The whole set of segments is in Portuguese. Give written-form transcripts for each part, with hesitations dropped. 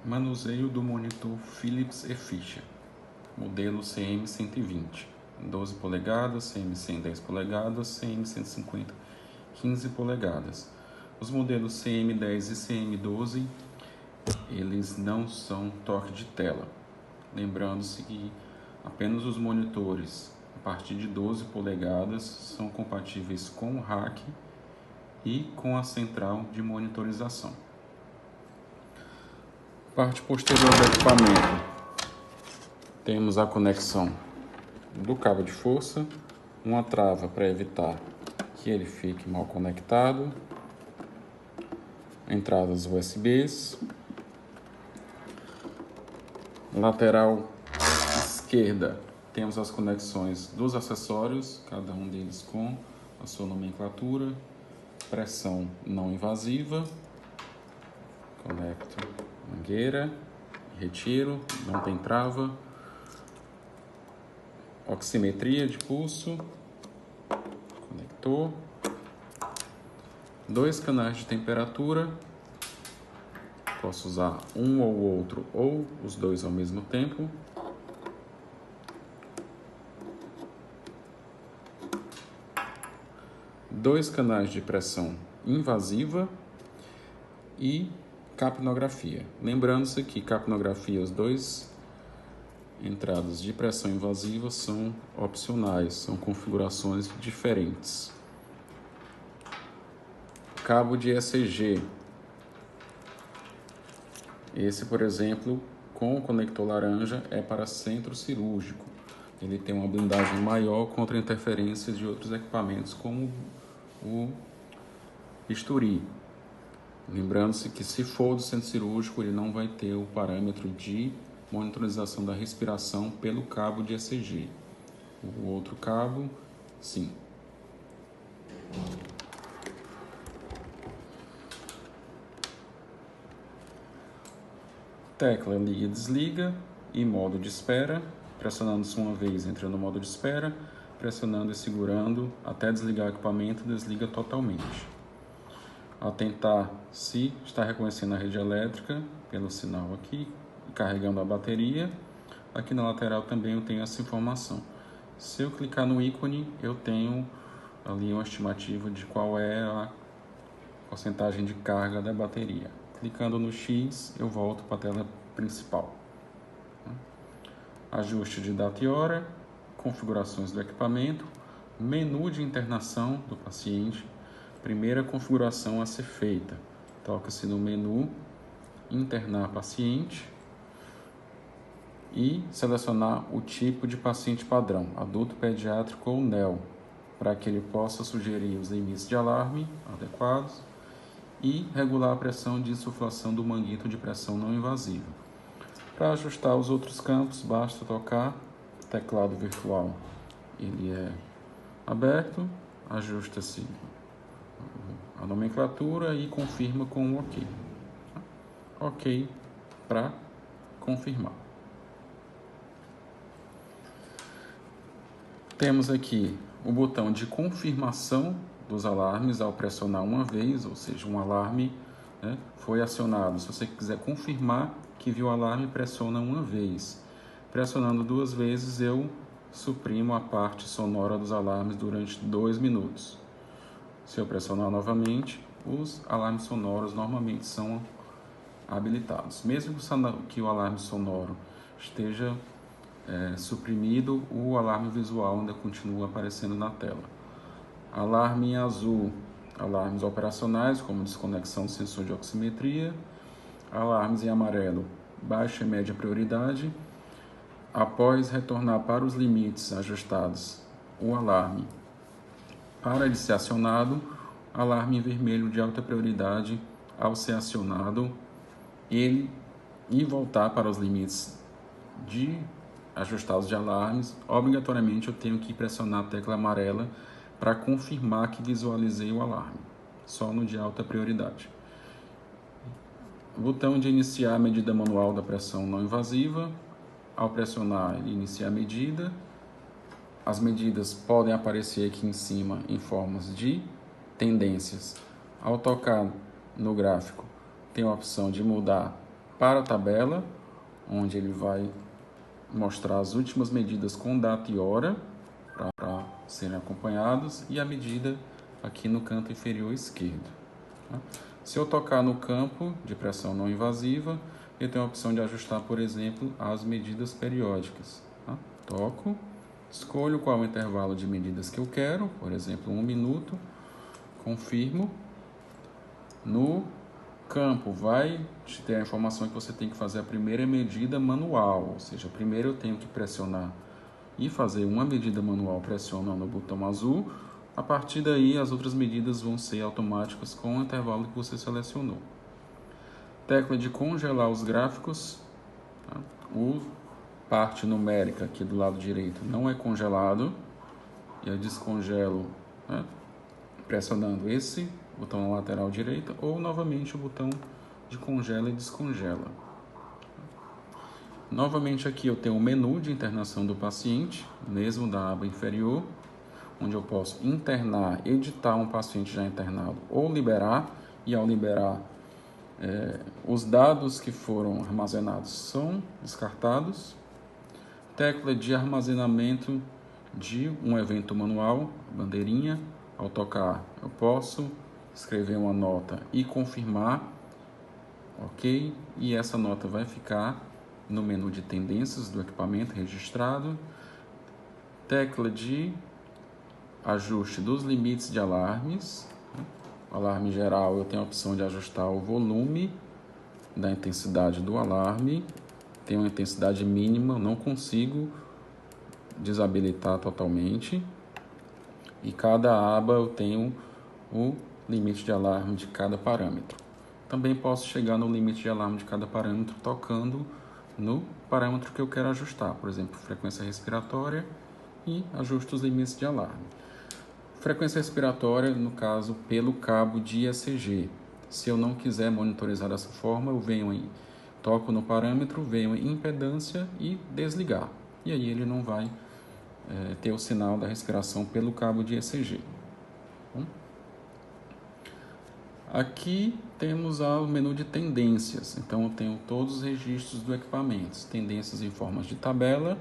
Manuseio do monitor Philips e Fischer, modelo CM120, 12 polegadas, CM100 10 polegadas, CM150 15 polegadas. Os modelos CM10 e CM12, eles não são toque de tela. Lembrando-se que apenas os monitores a partir de 12 polegadas são compatíveis com o rack e com a central de monitorização. Parte posterior do equipamento, temos a conexão do cabo de força, uma trava para evitar que ele fique mal conectado, entradas USBs, lateral esquerda temos as conexões dos acessórios, cada um deles com a sua nomenclatura, pressão não invasiva, conecto mangueira, retiro, não tem trava, oximetria de pulso, conector, 2 canais de temperatura, posso usar um ou outro ou os dois ao mesmo tempo, dois canais de pressão invasiva e capnografia. Lembrando-se que capnografia, os dois entradas de pressão invasiva são opcionais, são configurações diferentes. Cabo de ECG. Esse, por exemplo, com o conector laranja é para centro cirúrgico. Ele tem uma blindagem maior contra interferências de outros equipamentos, como o bisturi. Lembrando-se que se for do centro cirúrgico, ele não vai ter o parâmetro de monitorização da respiração pelo cabo de ECG. O outro cabo, sim. Tecla liga e desliga e modo de espera. Pressionando-se uma vez, entra no modo de espera. Pressionando e segurando até desligar o equipamento, desliga totalmente. Atentar se está reconhecendo a rede elétrica pelo sinal aqui, carregando a bateria. Aqui na lateral também eu tenho essa informação. Se eu clicar no ícone, eu tenho ali uma estimativa de qual é a porcentagem de carga da bateria. Clicando no X, eu volto para a tela principal. Ajuste de data e hora, configurações do equipamento, menu de internação do paciente, primeira configuração a ser feita. Toca-se no menu internar paciente e selecionar o tipo de paciente padrão, adulto pediátrico ou NEO, para que ele possa sugerir os limites de alarme adequados e regular a pressão de insuflação do manguito de pressão não invasiva. Para ajustar os outros campos, basta tocar teclado virtual. Ele é aberto, ajusta-se a nomenclatura e confirma com um OK. OK para confirmar. Temos aqui o botão de confirmação dos alarmes ao pressionar uma vez, ou seja, um alarme foi acionado. Se você quiser confirmar que viu o alarme, pressiona uma vez. Pressionando 2 vezes, eu suprimo a parte sonora dos alarmes durante 2 minutos. Se eu pressionar novamente, os alarmes sonoros normalmente são habilitados. Mesmo que o alarme sonoro esteja suprimido, o alarme visual ainda continua aparecendo na tela. Alarme em azul, alarmes operacionais, como desconexão do sensor de oximetria. Alarmes em amarelo, baixa e média prioridade. Após retornar para os limites ajustados, o alarme para de ser acionado. Alarme em vermelho de alta prioridade, ao ser acionado, ele e voltar para os limites ajustados de alarmes, obrigatoriamente eu tenho que pressionar a tecla amarela para confirmar que visualizei o alarme, só no de alta prioridade. O botão de iniciar a medida manual da pressão não invasiva. Ao pressionar, ele inicia a medida. As medidas podem aparecer aqui em cima em formas de tendências. Ao tocar no gráfico, tem a opção de mudar para a tabela, onde ele vai mostrar as últimas medidas com data e hora para serem acompanhados, e a medida aqui no canto inferior esquerdo. Tá? Se eu tocar no campo de pressão não invasiva, eu tenho a opção de ajustar, por exemplo, as medidas periódicas. Tá? Toco, escolho qual é o intervalo de medidas que eu quero, por exemplo, 1 minuto, confirmo. No campo vai te ter a informação que você tem que fazer a primeira medida manual, ou seja, primeiro eu tenho que pressionar e fazer uma medida manual pressionando o botão azul. A partir daí, as outras medidas vão ser automáticas com o intervalo que você selecionou. Tecla de congelar os gráficos. Tá? O parte numérica aqui do lado direito não é congelado. E eu descongelo, né, pressionando esse botão na lateral direita ou novamente o botão de congela e descongela. Novamente aqui eu tenho o menu de internação do paciente, mesmo da aba inferior, onde eu posso internar, editar um paciente já internado ou liberar, e ao liberar os dados que foram armazenados são descartados. Tecla de armazenamento de um evento manual, bandeirinha. Ao tocar eu posso escrever uma nota e confirmar, ok? E essa nota vai ficar no menu de tendências do equipamento registrado. Tecla de ajuste dos limites de alarmes. Alarme geral, eu tenho a opção de ajustar o volume da intensidade do alarme. Tem uma intensidade mínima, não consigo desabilitar totalmente. E cada aba eu tenho o limite de alarme de cada parâmetro. Também posso chegar no limite de alarme de cada parâmetro tocando no parâmetro que eu quero ajustar, por exemplo, frequência respiratória, e ajusto os limites de alarme. Frequência respiratória, no caso, pelo cabo de ECG. Se eu não quiser monitorizar dessa forma, eu toco no parâmetro, venho em impedância e desligar. E aí ele não vai ter o sinal da respiração pelo cabo de ECG. Bom, aqui temos o menu de tendências. Então eu tenho todos os registros do equipamento. Tendências em formas de tabela,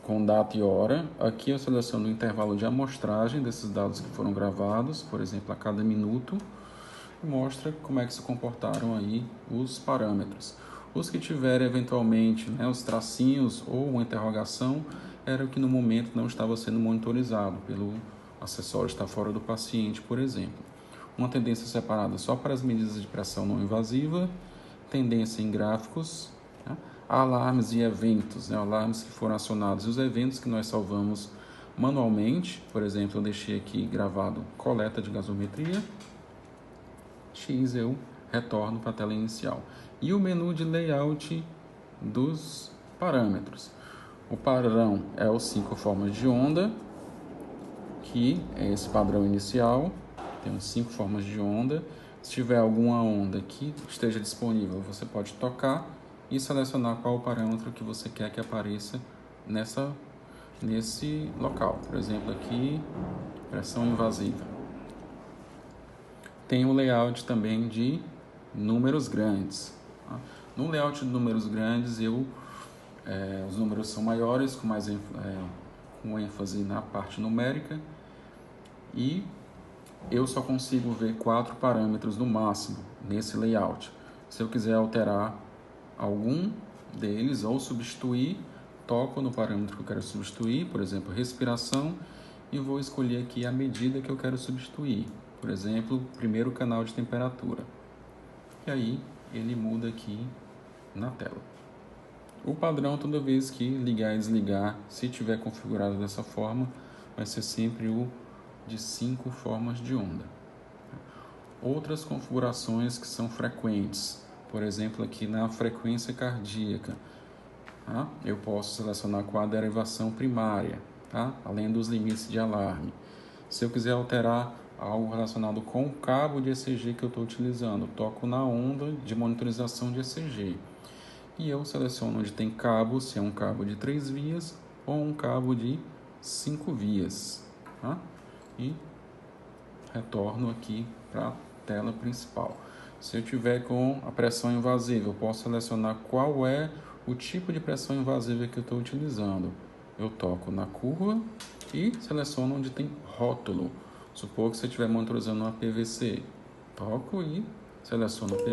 com data e hora. Aqui eu seleciono o intervalo de amostragem desses dados que foram gravados, por exemplo, a cada minuto, e mostra como é que se comportaram aí os parâmetros. Os que tiverem eventualmente, né, os tracinhos ou uma interrogação, era o que no momento não estava sendo monitorizado pelo acessório, está fora do paciente, por exemplo. Uma tendência separada só para as medidas de pressão não invasiva, tendência em gráficos, né? Alarmes e eventos, né? Alarmes que foram acionados e os eventos que nós salvamos manualmente. Por exemplo, eu deixei aqui gravado coleta de gasometria, X eu retorno para a tela inicial. E o menu de layout dos parâmetros. O padrão é os 5 formas de onda, que é esse padrão inicial. Temos 5 formas de onda. Se tiver alguma onda que esteja disponível, você pode tocar e selecionar qual o parâmetro que você quer que apareça nesse local. Por exemplo, aqui, pressão invasiva. Tem o layout também de números grandes. No layout de números grandes, os números são maiores, com ênfase na parte numérica, e eu só consigo ver 4 parâmetros no máximo nesse layout. Se eu quiser alterar algum deles ou substituir, toco no parâmetro que eu quero substituir, por exemplo, respiração, e vou escolher aqui a medida que eu quero substituir. Por exemplo, primeiro canal de temperatura. E aí ele muda aqui na tela. O padrão, toda vez que ligar e desligar, se tiver configurado dessa forma, vai ser sempre o de 5 formas de onda. Outras configurações que são frequentes, por exemplo, aqui na frequência cardíaca, tá? Eu posso selecionar qual a derivação primária, tá? Além dos limites de alarme. Se eu quiser alterar algo relacionado com o cabo de ECG que eu estou utilizando, toco na onda de monitorização de ECG. E eu seleciono onde tem cabo, se é um cabo de 3 vias ou um cabo de 5 vias. Tá? E retorno aqui para a tela principal. Se eu tiver com a pressão invasiva, eu posso selecionar qual é o tipo de pressão invasiva que eu estou utilizando. Eu toco na curva e seleciono onde tem rótulo. Supor que você estiver monitorizando uma PVC. Toco e seleciono o PVC.